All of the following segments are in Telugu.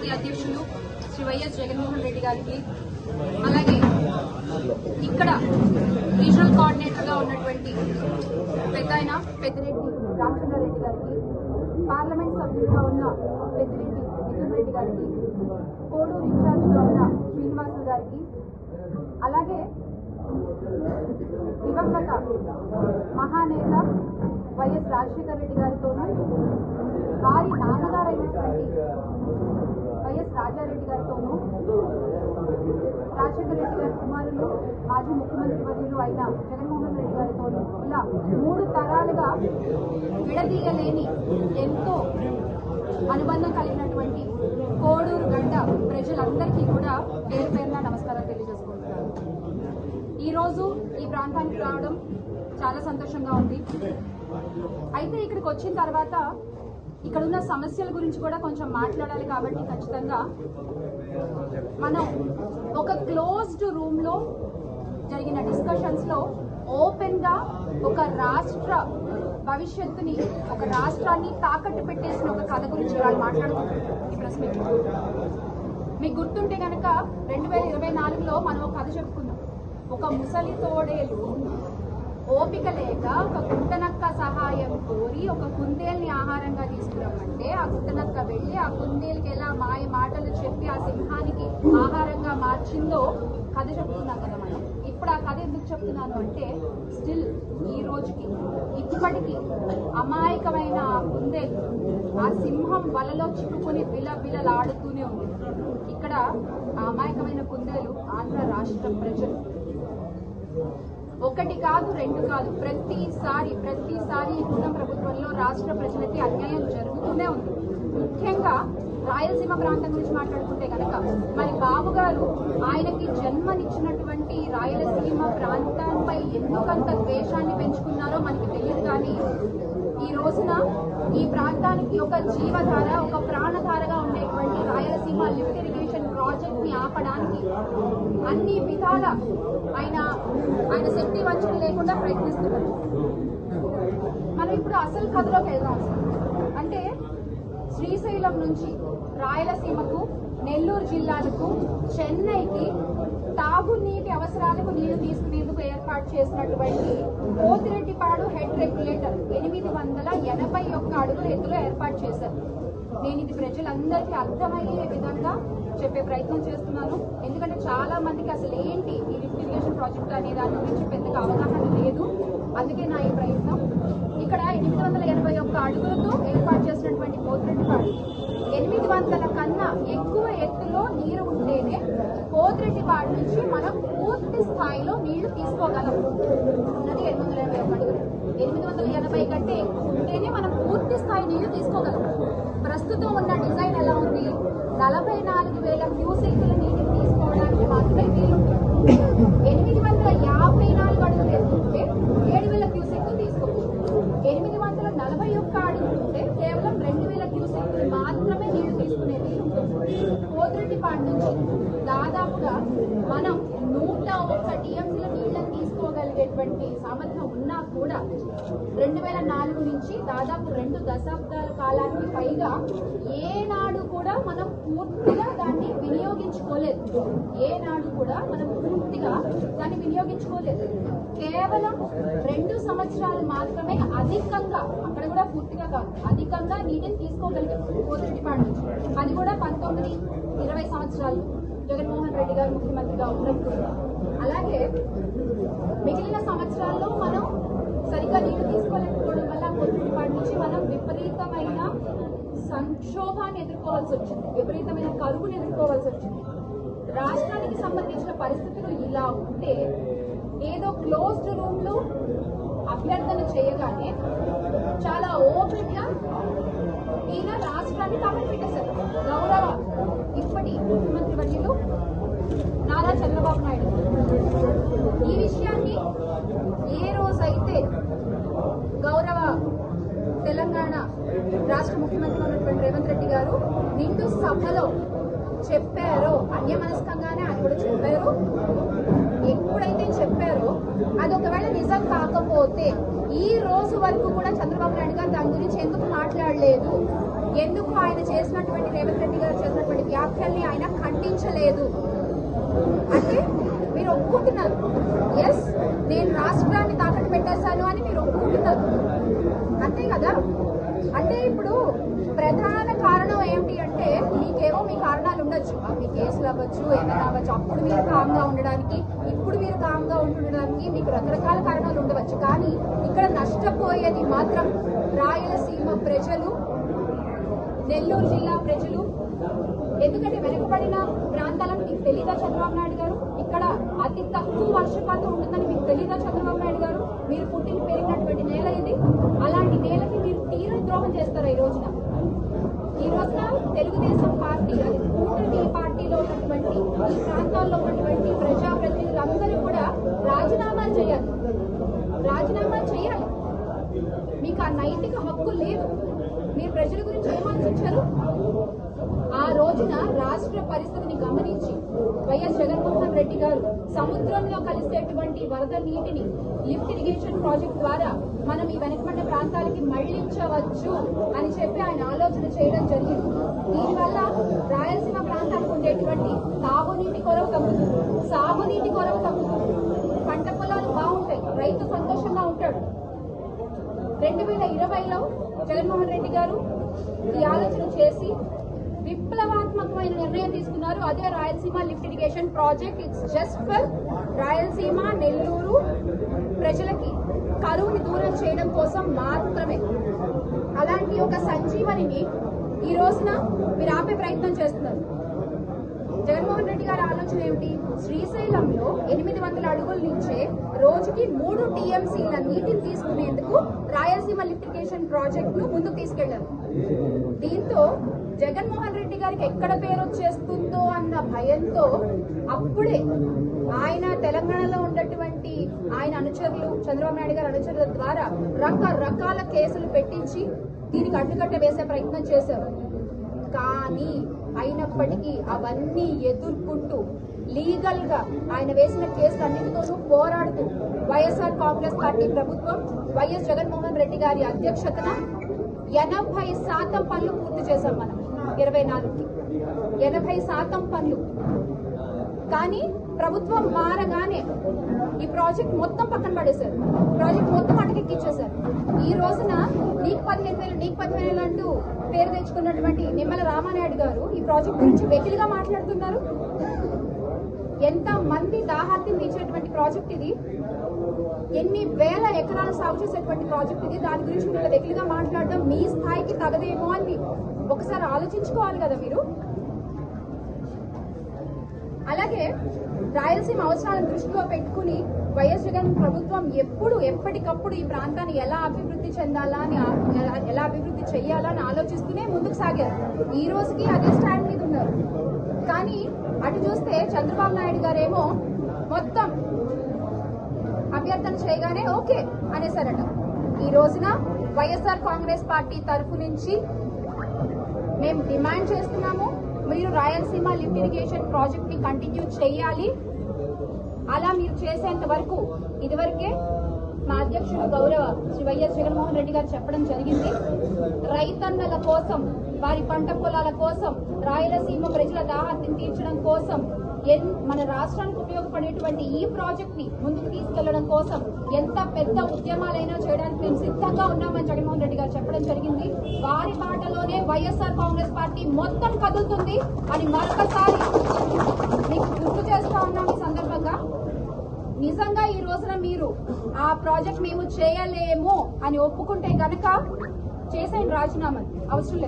పార్టీ అధ్యక్షులు శ్రీ వైఎస్ జగన్మోహన్ రెడ్డి గారికి, అలాగే ఇక్కడ రీజనల్ కోఆర్డినేటర్ గా ఉన్నటువంటి పెద్దాయన పెద్దిరెడ్డి రామచంద్రారెడ్డి గారికి, పార్లమెంట్ సభ్యులుగా ఉన్న పెద్దిరెడ్డి మిథున్ రెడ్డి గారికి, కోడూరు ఇన్ఛార్జ్ గా ఉన్న శ్రీనివాసులు గారికి, అలాగే దివంగత మహానేత వైఎస్ రాజశేఖర రెడ్డి గారితోనూ, వారి నాన్నగారైనటువంటి వైఎస్ రాజారెడ్డి గారితోనూ, రాజశేఖర రెడ్డి గారి కుమారులు మాజీ ముఖ్యమంత్రి వర్యులు అయిన జగన్మోహన్ రెడ్డి గారితోనూ, ఇలా 3 తరాలుగా విడదీయలేని ఎంతో అనుబంధం కలిగినటువంటి కోడూరు గడ్డ ప్రజలందరికీ కూడా పేరు పేరున నమస్కారం తెలియజేసుకుంటున్నాను. ఈరోజు ఈ ప్రాంతానికి రావడం చాలా సంతోషంగా ఉంది. అయితే ఇక్కడికి వచ్చిన తర్వాత ఇక్కడున్న సమస్యల గురించి కూడా కొంచెం మాట్లాడాలి కాబట్టి ఖచ్చితంగా మనం ఒక క్లోజ్డ్ రూమ్ లో జరిగిన డిస్కషన్స్ లో ఓపెన్ గా ఒక రాష్ట్ర భవిష్యత్తుని, ఒక రాష్ట్రాన్ని తాకట్టు పెట్టేసిన ఒక కథ గురించి వాళ్ళు మాట్లాడుకుంటున్నారు ఈ ప్రెస్ మీట్. మీకు గుర్తుంటే కనుక 2024లో మనం ఒక కథ చెప్పుకున్నాం. ఒక ముసలి తోడేలు ఓపిక లేక ఒక గుంటనక్క సహాయం కోరి ఒక కుందేల్ని ఆహారంగా తీసుకురమ్మంటే ఆ గుంటనక్క వెళ్ళి ఆ కుందేలుకి ఎలా మాయ మాటలు చెప్పి ఆ సింహానికి ఆహారంగా మార్చిందో కథ చెప్తున్నాం కదా మనం. ఇప్పుడు ఆ కథ ఎందుకు చెప్తున్నాను అంటే, స్టిల్ ఈ రోజుకి ఇప్పటికీ అమాయకమైన ఆ కుందేలు ఆ సింహం వలలో చిక్కుకుని బిలబిలలాడుతూనే ఉంది. ఇక్కడ ఆ అమాయకమైన కుందేలు ఆంధ్ర రాష్ట్ర ప్రజలు. 1 కాదు 2 కాదు, ప్రతిసారి ఈ కూటమి ప్రభుత్వంలో రాష్ట్ర ప్రజలకి అన్యాయం జరుగుతూనే ఉంది. ముఖ్యంగా రాయలసీమ ప్రాంతం గురించి మాట్లాడుకుంటే కనుక, మరి బాబు గారు ఆయనకి జన్మనిచ్చినటువంటి రాయలసీమ ప్రాంతంపై ఎందుకంత ద్వేషాన్ని పెంచుకున్నారో మనకి తెలియదు. కానీ ఈ రోజున ఈ ప్రాంతానికి ఒక జీవధార, ఒక ప్రాణధారగా ఉండేటువంటి రాయలసీమ లిఫ్ట్ ఇరిగేషన్ ప్రాజెక్ట్ ని ఆపడానికి అన్ని విధాల ఆయన శక్తి వంచన లేకుండా ప్రయత్నిస్తున్నారు. మనం ఇప్పుడు అసలు కథలోకి వెళ్దాం. అంటే శ్రీశైలం నుంచి రాయలసీమకు, నెల్లూరు జిల్లాలకు, చెన్నైకి తాగునీటి అవసరాలకు నీళ్లు తీసుకునేందుకు ఏర్పాటు చేసినటువంటి పోతిరెడ్డిపాడు హెడ్ రెగ్యులేటర్ 881 అడుగుల ఎత్తులో ఏర్పాటు చేశారు. నేను ఇది ప్రజలందరికీ అర్థమయ్యే విధంగా చెప్పే ప్రయత్నం చేస్తున్నాను. ఎందుకంటే చాలా మందికి అసలు ఏంటి ఈ లిఫ్ట్ ఇరిగేషన్ ప్రాజెక్ట్ అనే దాని గురించి పెద్దగా అవగాహన లేదు. అందుకే నా ఈ ప్రయత్నం. ఇక్కడ 881 అడుగులతో ఏర్పాటు చేసినటువంటి పోతిరెడ్డిపాడు 800 కన్నా ఎక్కువ ఎత్తులో నీరు ఉంటేనే పోతిరెడ్డిపాడు నుంచి మనం పూర్తి స్థాయిలో నీళ్లు తీసుకోగలం. ఉన్నది 881 అడుగులు. 880 కంటే ఎక్కువ ఉంటేనే మనం పూర్తి స్థాయి నీళ్లు తీసుకోగలం. ప్రస్తుతం ఉన్న డిజైన్ ఎలా ఉంది? 44,000 క్యూసెక్కుల నీటిని తీసుకోవడానికి మాత్రమే వీలుంటుంది. 854 అడుగులు ఎత్తుంటే 7,000 క్యూసెక్కులు తీసుకోవచ్చు. 841 అడుగులు ఉంటే కేవలం 2,000 క్యూసెక్కులు మాత్రమే నీళ్లు తీసుకునే వీలుంటుంది. పోతిరెడ్డిపాడు నుంచి దాదాపుగా మనం 101 టీఎంసీల నీళ్లను తీసుకోగలిగేటువంటి సామర్థ్యం ఉన్నా కూడా 2004 నుంచి దాదాపు 2 దశాబ్దాల కాలానికి పైగా ఏనాడు కూడా మనం పూర్తిగా దాన్ని వినియోగించుకోలేదు. కేవలం 2 సంవత్సరాలు మాత్రమే అధికంగా, అక్కడ కూడా పూర్తిగా కాదు, అధికంగా నీటిని తీసుకోగలిగాం పోతిరెడ్డిపాడు నుంచి. అది కూడా 19-20 సంవత్సరాలు జగన్మోహన్ రెడ్డి గారు ముఖ్యమంత్రిగా ఉన్నప్పుడు. అలాగే మిగిలిన సంవత్సరాల్లో మనం సరిగ్గా నీళ్లు తీసుకోలేకపోవడం వల్ల పోతిరెడ్డిపాడు నుంచి మనం విపరీతమైన సంక్షోభాన్ని ఎదుర్కోవాల్సి వచ్చింది, విపరీతమైన కరువును ఎదుర్కోవాల్సి వచ్చింది. రాష్ట్రానికి సంబంధించిన పరిస్థితులు ఇలా ఉంటే ఏదో క్లోజ్డ్ రూమ్ లో అభ్యర్థన చేయగానే చాలా ఓపెన్ గా ఈయన రాష్ట్రాన్ని తాకట్టు పెట్టేశారు. గౌరవ ఇప్పటి ముఖ్యమంత్రి వర్యులు నారా చంద్రబాబు నాయుడు ఈ విషయాన్ని ఏ రోజైతే గౌరవ తెలంగాణ రాష్ట్ర ముఖ్యమంత్రి ఉన్నటువంటి రేవంత్ రెడ్డి గారు నిండు సభలో చెప్పారో, అన్యమనస్కంగానే ఆయన కూడా చెప్పారు, ఎప్పుడైతే చెప్పారో అది ఒకవేళ నిజం కాకపోతే ఈ రోజు వరకు కూడా చంద్రబాబు నాయుడు గారు దాని గురించి ఎందుకు మాట్లాడలేదు? ఎందుకు ఆయన చేసినటువంటి రేవంత్ రెడ్డి గారు చేసినటువంటి వ్యాఖ్యల్ని ఆయన ఖండించలేదు? అంటే మీరు ఒప్పుకుంటున్నారు, ఎస్ నేను రాష్ట్రాన్ని తాకట్టు పెట్టేశాను అని మీరు ఒప్పుకుంటున్నారు, అంతే కదా? అంటే ఇప్పుడు ప్రధాన కారణం ఏమిటి అంటే, మీకేమో మీ కారణాలు ఉండొచ్చు, మీ కేసులు అవ్వచ్చు, ఏమైనా అవ్వచ్చు, అప్పుడు మీరు కామ్గా ఉండడానికి, ఇప్పుడు మీరు కామ్గా ఉండడానికి మీకు రకరకాల కారణాలు ఉండవచ్చు. కానీ ఇక్కడ నష్టపోయేది మాత్రం రాయలసీమ ప్రజలు, నెల్లూరు జిల్లా ప్రజలు. ఎందుకంటే వెనుకబడిన ప్రాంతాలకు మీకు తెలీదా చంద్రబాబు నాయుడు గారు? ఇక్కడ అతి తక్కువ వర్షపాతం ఉంటుందని మీకు తెలీదా చంద్రబాబు నాయుడు గారు? మీరు పుట్టిన పెరిగినటువంటి నేల ఇది. అలాంటి నేలకి మీరు తీవ్ర ద్రోహం చేస్తారా ఈ రోజున? ఈ రోజున తెలుగుదేశం పార్టీ, అది కూటమి పార్టీలో ఉన్నటువంటి ఈ ప్రాంతాల్లో ఉన్నటువంటి ప్రజాప్రతినిధులందరూ కూడా రాజీనామాలు చేయాలి, రాజీనామాలు చేయాలి. మీకు ఆ నైతిక హక్కు లేదు. మీరు ప్రజల గురించి ఏం ఆలోచించారు? ఆ రోజున రాష్ట్ర పరిస్థితిని గమనించి వైఎస్ జగన్మోహన్ రెడ్డి గారు సముద్రంలో కలిసేటువంటి వరద నీటిని లిఫ్ట్ ఇరిగేషన్ ప్రాజెక్ట్ ద్వారా మనం ఈ వెనకబడ్డ ప్రాంతాలకి మళ్లించవచ్చు అని చెప్పి ఆయన ఆలోచన చేయడం జరిగింది. దీనివల్ల రాయలసీమ ప్రాంతానికి ఉండేటువంటి తాగునీటి కొరవ తగ్గుతుంది, సాగునీటి కొరవ తగ్గుతుంది, పంట పొలాలు బాగుంటాయి, రైతు సంతోషంగా ఉంటాడు. 2020లో జగన్మోహన్ రెడ్డి గారు ఈ ఆలోచన చేసి విప్లవాత్మకమైన నిర్ణయం తీసుకున్నారు. అదే Rayalaseema lift irrigation project. It's just for Rayalaseema, Nellore ప్రజలకి కరువుని దూరం చేయడం కోసం మాత్రమే. అలాంటి ఒక సంజీవనిని ఈ రోజున మీరు ఆపే ప్రయత్నం చేస్తున్నారు. జగన్మోహన్ రెడ్డి గారి ఆలోచన ఏమిటి? శ్రీశైలంలో 800 అడుగుల నుంచే రోజుకి 3 టీఎంసీల నీటిని తీసుకునేందుకు రాయలసీమ లిఫ్ట్ ఇరిగేషన్ ప్రాజెక్ట్ ను ముందుకు తీసుకెళ్లారు. దీంతో జగన్మోహన్ రెడ్డి గారికి ఎక్కడ పేరు వచ్చేస్తుందో అన్న భయంతో అప్పుడే ఆయన తెలంగాణలో ఉన్నటువంటి ఆయన అనుచరులు, చంద్రబాబు నాయుడు గారి అనుచరుల ద్వారా రకరకాల కేసులు పెట్టించి దీనికి అడ్డుకట్ట వేసే ప్రయత్నం చేశారు. కానీ అయినప్పటికీ అవన్నీ ఎదుర్కొంటూ లీగల్ గా ఆయన వేసిన కేసులన్నిటితోనూ పోరాడుతూ వైఎస్ఆర్ కాంగ్రెస్ పార్టీ ప్రభుత్వం వైఎస్ జగన్మోహన్ రెడ్డి గారి అధ్యక్షతన 80% పనులు పూర్తి చేశాం మనం 24కి. 80% పనులు. కానీ ప్రభుత్వం మారగానే ఈ ప్రాజెక్ట్ మొత్తం పక్కన పడేశారు, ప్రాజెక్ట్ మొత్తం అటకెక్కించేశారు. ఈ రోజున నీకు 15,000 అంటూ పేరు తెచ్చుకున్నటువంటి నిమ్మల రామానాయుడు గారు ఈ ప్రాజెక్ట్ గురించి వెకిలిగా మాట్లాడుతున్నారు. ఎంత మంది దాహార్తిని తీర్చేటువంటి ప్రాజెక్ట్ ఇది, ఎన్ని వేల ఎకరాల సాగు చేసేటువంటి ప్రాజెక్ట్ ఇది. దాని గురించి మీరు వెకిలిగా మాట్లాడడం మీ స్థాయికి తగదేమో అని ఒకసారి ఆలోచించుకోవాలి కదా మీరు. అలాగే రాయలసీమ అవసరాలను దృష్టిలో పెట్టుకుని వైఎస్ జగన్ ప్రభుత్వం ఎప్పటికప్పుడు ఈ ప్రాంతాన్ని ఎలా అభివృద్ధి చెందాలా అని, ఎలా అభివృద్ధి చెయ్యాలా అని ఆలోచిస్తూనే ముందుకు సాగారు. ఈ రోజుకి అదే స్టాండ్ మీద ఉన్నారు. కానీ అటు చూస్తే చంద్రబాబు నాయుడు గారేమో మొత్తం అభ్యర్థన చేయగానే ఓకే అనేసారట. ఈ రోజున వైఎస్ఆర్ కాంగ్రెస్ పార్టీ తరఫు నుంచి మేము డిమాండ్ చేస్తున్నాము, మీరు రాయలసీమ లిఫ్ట్ ఇరిగేషన్ ప్రాజెక్ట్ ని కంటిన్యూ చేయాలి. అలా మీరు చేసేంత వరకు ఇదివరకే మా అధ్యక్షుడు గౌరవ శ్రీ వైఎస్ జగన్మోహన్ రెడ్డి గారు చెప్పడం జరిగింది, రైతన్నల కోసం, వారి పంట పొలాల కోసం, రాయలసీమ ప్రజల దాహార్తిని తీర్చడం కోసం, మన రాష్ట్రానికి ఉపయోగపడేటువంటి ఈ ప్రాజెక్ట్ ని ముందుకు తీసుకెళ్లడం కోసం ఎంత పెద్ద ఉద్యమాలైనా చేయడానికి మేము సిద్ధంగా ఉన్నామని జగన్మోహన్ రెడ్డి గారు చెప్పడం జరిగింది. వారి బాటలోనే వైఎస్ఆర్ కాంగ్రెస్ పార్టీ మొత్తం కదులుతుంది అని మరొకసారి మీకు గుర్తు చేస్తా ఉన్నాం. ఈ సందర్భంగా నిజంగా ఈ రోజున మీరు ఆ ప్రాజెక్ట్ మేము చేయలేము అని ఒప్పుకుంటే గనక చేసేయండి రాజీనామాలు. అవసరం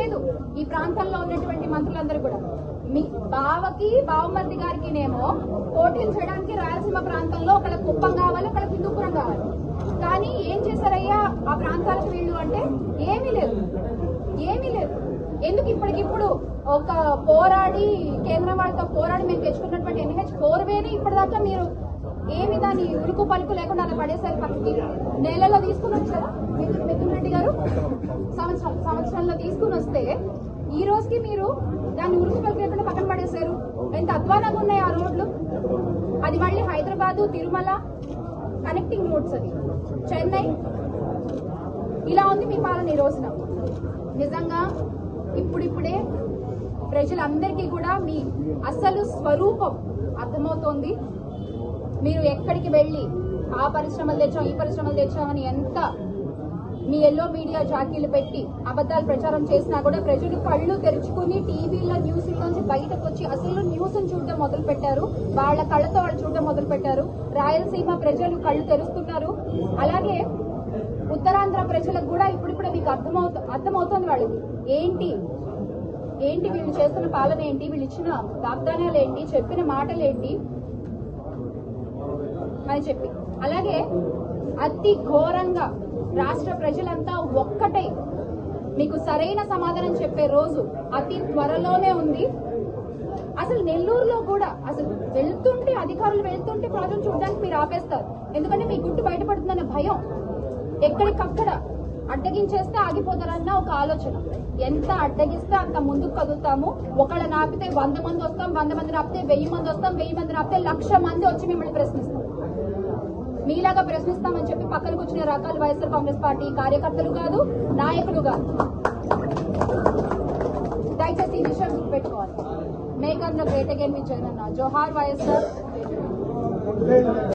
లేదు. ఈ ప్రాంతంలో ఉన్నటువంటి మంత్రులందరూ కూడా మీ బావమర్ది గారికినేమో పోటీలు చేయడానికి రాయలసీమ ప్రాంతంలో ఒకళ్ళ కుప్పం కావాలి, ఒకళ్ళ హిందూపురం కావాలి. కానీ ఏం చేశారయ్యా ఆ ప్రాంతాలకు వీళ్ళు అంటే ఏమీ లేదు. ఎందుకు ఇప్పటికిప్పుడు ఒక పోరాడి కేంద్రం వాళ్ళతో పోరాడి మేము తెచ్చుకున్నటువంటి NH4వేని ఇప్పటిదాకా మీరు ఏమి దాన్ని ఉలుకు పలుకు లేకుండా అలా పడేసారు పక్కకి. నెలలో తీసుకుని వచ్చారా మిథున్ రెడ్డి గారు? సంవత్సరంలో తీసుకుని వస్తే ఈ రోజుకి మీరు దాన్ని ఉలుకు పలుకు లేకుండా పక్కన పడేశారు. ఎంత అధ్వానంగా ఉన్నాయి ఆ రోడ్లు. అది మళ్ళీ హైదరాబాదు తిరుమల కనెక్టింగ్ రోడ్స్, అది చెన్నై. ఇలా ఉంది మీ పాలన ఈ రోజున. నిజంగా ఇప్పుడిప్పుడే ప్రజలందరికీ కూడా మీ అసలు స్వరూపం అర్థమవుతోంది. మీరు ఎక్కడికి వెళ్ళి ఆ పరిశ్రమలు తెచ్చాం ఈ పరిశ్రమలు తెచ్చామని ఎంత మీ ఎల్లో మీడియా జాకీలు పెట్టి అబద్దాలు ప్రచారం చేసినా కూడా ప్రజలు కళ్ళు తెరుచుకుని టీవీలో న్యూస్ నుంచి బయటకు వచ్చి అసలు న్యూస్ చూడడం మొదలు పెట్టారు. వాళ్ళ కళ్ళతో వాళ్ళు చూడడం మొదలు పెట్టారు. రాయలసీమ ప్రజలు కళ్ళు తెరుస్తున్నారు. అలాగే ఉత్తరాంధ్ర ప్రజలకు కూడా ఇప్పుడిప్పుడే మీకు అర్థమవుతోంది వాళ్ళకి ఏంటి వీళ్ళు చేస్తున్న పాలన ఏంటి, వీళ్ళు ఇచ్చిన వాగ్దానాలు ఏంటి, చెప్పిన మాటలు ఏంటి అని చెప్పి. అలాగే అతి ఘోరంగా రాష్ట్ర ప్రజలంతా ఒక్కటై మీకు సరైన సమాధానం చెప్పే రోజు అతి త్వరలోనే ఉంది. అసలు నెల్లూరులో కూడా అసలు వెళ్తుంటే అధికారులు వెళ్తుంటే ప్రాజెక్ట్ చూడడానికి మీరు ఆపేస్తారు. ఎందుకంటే మీ గుట్టు బయటపడుతుందన్న భయం. ఎక్కడికక్కడ అడ్డగించేస్తే ఆగిపోతారన్న ఒక ఆలోచన. ఎంత అడ్డగిస్తే అంత ముందుకు కదులుతాము. ఒకళ్ళని ఆపితే 100 మంది వస్తాం, 100 మందిని ఆపితే 1000 మంది వస్తాం, 1000 మందిని ఆపితే 1,00,000 మంది వచ్చి మిమ్మల్ని ప్రశ్నిస్తాం. మీలాగా ప్రశ్నిస్తామని చెప్పి పక్కన కూర్చునే రకాల వైఎస్ఆర్ కాంగ్రెస్ పార్టీ కార్యకర్తలు కాదు, నాయకులు కాదు. దయచేసి ఈ విషయం గుర్తుపెట్టుకోవాలి. Make Andhra great again with Jagananna. జోహార్ వైఎస్ఆర్.